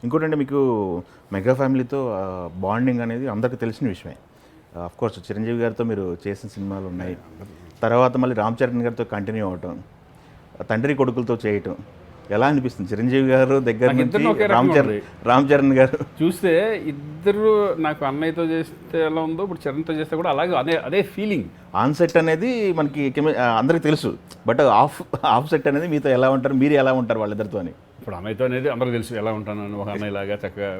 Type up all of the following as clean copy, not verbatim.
ఇంకోటంటే మీకు మెగా ఫ్యామిలీతో బాండింగ్ అనేది అందరికీ తెలిసిన విషయమే. ఆఫ్ కోర్స్ చిరంజీవి గారితో మీరు చేసిన సినిమాలు ఉన్నాయి. తర్వాత మళ్ళీ రామ్ చరణ్ గారితో కంటిన్యూ అవ్వటం, తండ్రి కొడుకులతో చేయటం ఎలా అనిపిస్తుంది? చిరంజీవి గారు దగ్గర నుంచి రామ్ చరణ్ గారు చూస్తే ఇద్దరు నాకు అన్నయ్యతో చేస్తే ఎలా ఉందో ఇప్పుడు చరణ్తో చేస్తే కూడా అలాగే అదే ఫీలింగ్. ఆన్ సెట్ అనేది మనకి అందరికీ తెలుసు, బట్ ఆఫ్ సెట్ అనేది మీతో ఎలా ఉంటారు, మీరు ఎలా ఉంటారు వాళ్ళిద్దరితో అని? ఇప్పుడు అన్నయ్యతో అనేది అందరికీ తెలుసు ఎలా ఉంటాను. ఒక అన్నయ్యలాగా చక్కగా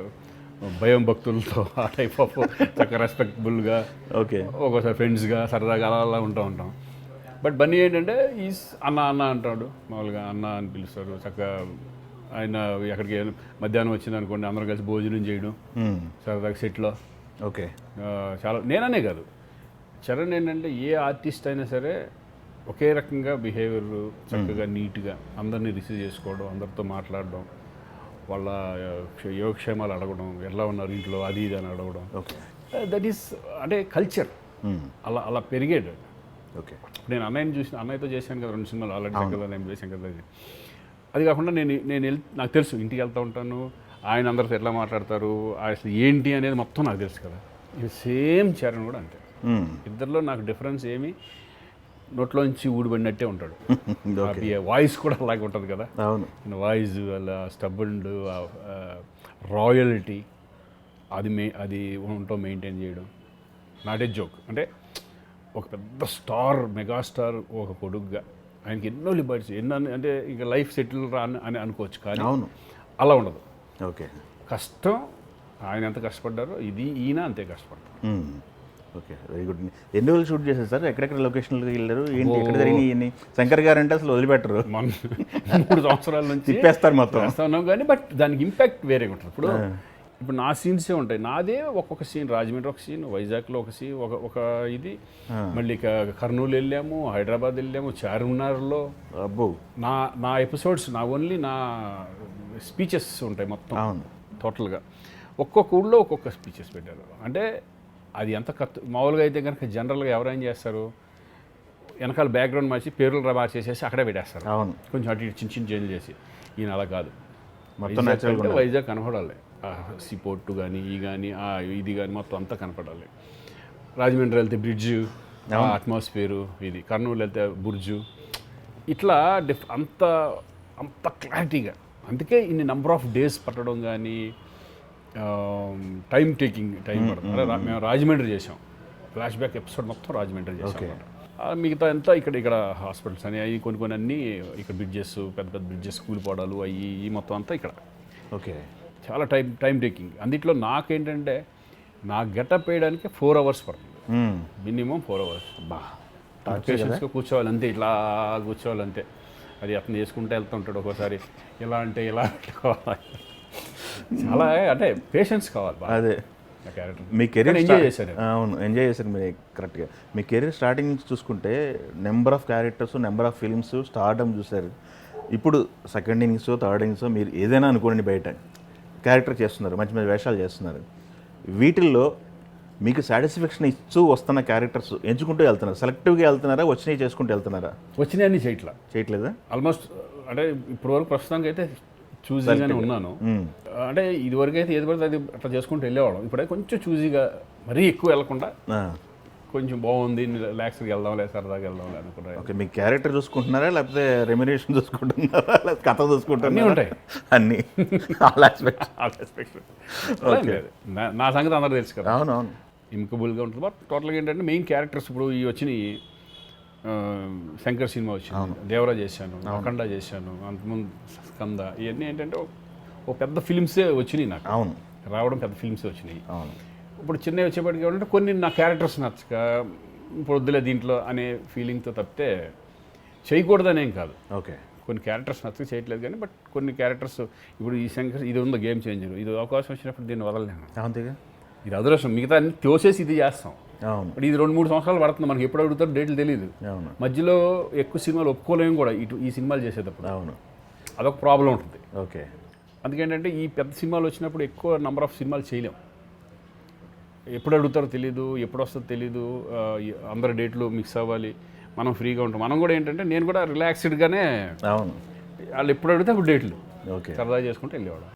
భయం భక్తులతో ఆ టైప్ ఆఫ్ చక్కగా రెస్పెక్టబుల్గా, ఓకే, ఒక్కోసారి ఫ్రెండ్స్గా సరదాగా అలా ఉంటాం. బట్ బన్నీ ఏంటంటే ఈజ్ అన్న అంటాడు, మామూలుగా అన్న అని పిలుస్తారు. చక్కగా ఆయన ఎక్కడికి మధ్యాహ్నం వచ్చింది అనుకోండి, అందరం కలిసి భోజనం చేయడం సరదాగా సెట్లో. ఓకే, చాలా నేననే కాదు, చరణ్ ఏంటంటే ఏ ఆర్టిస్ట్ అయినా సరే ఒకే రకంగా బిహేవియర్, చక్కగా నీట్గా అందరినీ రిసీవ్ చేసుకోవడం, అందరితో మాట్లాడడం, వాళ్ళ యోగక్షేమాలు అడగడం, ఎలా ఉన్నారు ఇంట్లో అది ఇది అని అడగడం. ఓకే, దట్ ఈస్ అంటే కల్చర్. అలా పెరిగాడు. ఓకే, నేను అన్నయ్యతో చేశాను కదా 2 సినిమాలు ఆల్రెడీ, శంకర్ నేను చేశాను కదా. అది కాకుండా నేను నాకు తెలుసు, ఇంటికి వెళ్తూ ఉంటాను, ఆయన అందరితో ఎట్లా మాట్లాడతారు, అసలు ఏంటి అనేది మొత్తం నాకు తెలుసు కదా. ఇది సేమ్ చరణ్ కూడా అంతే. ఇద్దరిలో నాకు డిఫరెన్స్ ఏమి, నోట్లోంచి ఊడిపడినట్టే ఉంటాడు. వాయిస్ కూడా అలాగే ఉంటుంది కదా. అవును, వాయిస్ అలా స్టబ్బండ్ రాయల్టీ అది ఉంటో మెయింటైన్ చేయడం. నాట్ ఏ జోక్, అంటే ఒక పెద్ద స్టార్, మెగాస్టార్ ఒక కొడుకుగా ఆయనకి ఎన్నో లిబర్టీస్, అంటే ఇక లైఫ్ సెటిల్ అని అనుకోవచ్చు, కానీ అవును అలా ఉండదు. ఓకే, కష్టం ఆయన ఎంత కష్టపడ్డారో ఈయన అంతే కష్టపడ్డారు. Okay, very good. ఎన్ని రోజులు షూట్ చేశారు సార్? ఎక్కడెక్కడ లొకేషన్లకు వెళ్ళారు, ఏంటి, ఎక్కడ జరిగినాయి ఇవన్నీ? శంకర్ గారు అంటే అసలు వదిలిపెట్టరు, 3 సంవత్సరాల నుంచి తిప్పేస్తారు మొత్తం. చేస్తున్నాం కానీ బట్ దానికి ఇంపాక్ట్ వేరేగా ఉంటుంది. ఇప్పుడు నా సీన్సే ఉంటాయి, నాదే ఒక్కొక్క సీన్, రాజమండ్రి ఒక సీన్, వైజాగ్లో ఒక సీన్, ఒక ఇది, మళ్ళీ కర్నూలు వెళ్ళాము, హైదరాబాద్ వెళ్ళాము, చార్మినార్లో. అబ్బో, నా ఎపిసోడ్స్ ఓన్లీ నా స్పీచెస్ ఉంటాయి మొత్తం. అవును, టోటల్గా ఒక్కొక్క ఊళ్ళో ఒక్కొక్క స్పీచెస్ పెట్టారు. అంటే అది ఎంత మామూలుగా అయితే కనుక జనరల్గా ఎవరైనా చేస్తారు, వెనకాల బ్యాక్గ్రౌండ్ మార్చి పేర్లు మార్చేసేసి అక్కడే పెట్టేస్తారు. అవును, కొంచెం అటు ఇటు చిన్న చేంజ్ చేసి. ఈయన అలా కాదు, మొత్తం వైజాగ్ కనపడాలి, సీపోర్ట్ కానీ ఇది కానీ మొత్తం అంతా కనపడాలి. రాజమండ్రి వెళ్తే బ్రిడ్జ్, అట్మాస్ఫియరు ఇది, కర్నూలు వెళ్తే బుర్జు, ఇట్లా అంత క్లారిటీగా. అందుకే ఇన్ని నెంబర్ ఆఫ్ డేస్ పట్టడం కానీ, టైం పడుతుంది. మేము రాజమండ్రి చేసాం, ఫ్లాష్ బ్యాక్ ఎపిసోడ్ మొత్తం రాజమండ్రి చేసాం. మిగతా అంతా ఇక్కడ హాస్పిటల్స్ అని అవి కొన్ని అన్నీ ఇక్కడ బ్రిడ్జెస్, పెద్ద బ్రిడ్జెస్ కూలిపోవడాలు అవి మొత్తం అంతా ఇక్కడ. ఓకే, చాలా టైం టేకింగ్. అందుట్లో నాకేంటంటే నా గెటప్ వేయడానికి 4 hours పడుతుంది, మినిమం 4 hours. పేషెంట్స్గా కూర్చోవాలి అంతే, ఇట్లా కూర్చోవాలి అంతే. అది అతను చేసుకుంటూ వెళ్తుంటాడు, ఒక్కోసారి ఇలా అంటే ఇలా పెట్టుకోవాలి. చాలా అంటే పేషెన్స్ కావాలి. అదే క్యారెక్టర్ మీ కెరీర్ ఎంజాయ్ చేశారు. అవును, ఎంజాయ్ చేశారు మీరు కరెక్ట్గా. మీ కెరీర్ స్టార్టింగ్ నుంచి చూసుకుంటే number of characters, number of films, stardom చూశారు. ఇప్పుడు సెకండ్ ఇన్నింగ్స్, థర్డ్ ఇన్నింగ్స్ మీరు ఏదైనా అనుకోండి, బయట క్యారెక్టర్ చేస్తున్నారు, మంచి మంచి వేషాలు చేస్తున్నారు. వీటిల్లో మీకు సాటిస్ఫాక్షన్ ఇస్తూ వస్తున్న క్యారెక్టర్స్ ఎంచుకుంటూ వెళ్తున్నారు, సెలెక్టివ్గా వెళ్తున్నారా, వచ్చినవి చేసుకుంటూ వెళ్తున్నారా? వచ్చినాయని చేయట్లేదా? ఆల్మోస్ట్ అంటే ఇప్పటివరకు ప్రస్తుతానికి అయితే చూజీగానే ఉన్నాను. అంటే ఇదివరకు అయితే ఏది పడితే అది అట్లా చేసుకుంటూ వెళ్ళేవాళ్ళం. ఇప్పుడైతే కొంచెం చూజీగా, మరీ ఎక్కువ వెళ్లకుండా కొంచెం బాగుంది, రిలాక్స్గా వెళ్దాం, లేదా సరదాగా వెళ్దాం అనుకుంటా. ఓకే, మీ క్యారెక్టర్ చూసుకుంటున్నారా, లేకపోతే రెమ్యునరేషన్ చూసుకుంటున్నారా, లేదా కథ చూసుకుంటున్నారా? ఉంటాయి అన్నీ, ఆల్ ఆస్పెక్ట్స్. నా సంగతి అందరూ తెలుసు కదా. అవునవును, ఇమికబుల్గా ఉంటుంది. బట్ టోటల్గా ఏంటంటే మెయిన్ క్యారెక్టర్స్ ఇప్పుడు ఈ వచ్చినాయి. శంకర్ సినిమా వచ్చింది, దేవరా చేశాను, అఖండ చేశాను, అంతకుముందు స్కంద, ఇవన్నీ ఏంటంటే ఒక పెద్ద ఫిలిమ్సే వచ్చినాయి నాకు. అవును, రావడం పెద్ద ఫిలిమ్సే వచ్చినాయి. అవును, ఇప్పుడు చిన్నవి వచ్చేప్పటికి ఏమంటే కొన్ని నా క్యారెక్టర్స్ నచ్చక ఇప్పుడు వద్దులే దీంట్లో అనే ఫీలింగ్తో తప్పితే చేయకూడదనేం కాదు. ఓకే, కొన్ని క్యారెక్టర్స్ నచ్చక చేయట్లేదు కానీ, బట్ కొన్ని క్యారెక్టర్స్ ఇప్పుడు ఈ శంకర్ ఇది ఉందో గేమ్ చేంజర్, ఇది అవకాశం వచ్చినప్పుడు దీన్ని వదలలేను. అంతేగా, ఇది అదృష్టం. మిగతా అన్ని తోసేసి ఇది చేస్తాం. అవును, బట్ ఇది 2-3 సంవత్సరాలు పడుతుంది, మనకి ఎప్పుడు అడుగుతారో డేట్లు తెలియదు. అవును, మధ్యలో ఎక్కువ సినిమాలు ఒప్పుకోలేము కూడా ఈ సినిమాలు చేసేటప్పుడు. అవును, అదొక ప్రాబ్లం ఉంటుంది. ఓకే, అందుకేంటంటే ఈ పెద్ద సినిమాలు వచ్చినప్పుడు ఎక్కువ నెంబర్ ఆఫ్ సినిమాలు చేయలేం. ఎప్పుడు అడుగుతారో తెలీదు, ఎప్పుడు వస్తుందో తెలీదు, అందరి డేట్లు మిక్స్ అవ్వాలి, మనం ఫ్రీగా ఉంటాం. మనం కూడా ఏంటంటే నేను కూడా రిలాక్స్డ్గానే, అవును, వాళ్ళు ఎప్పుడు అడిగితే అప్పుడు డేట్లు ఓకే సరదా చేసుకుంటూ వెళ్ళేవాడు.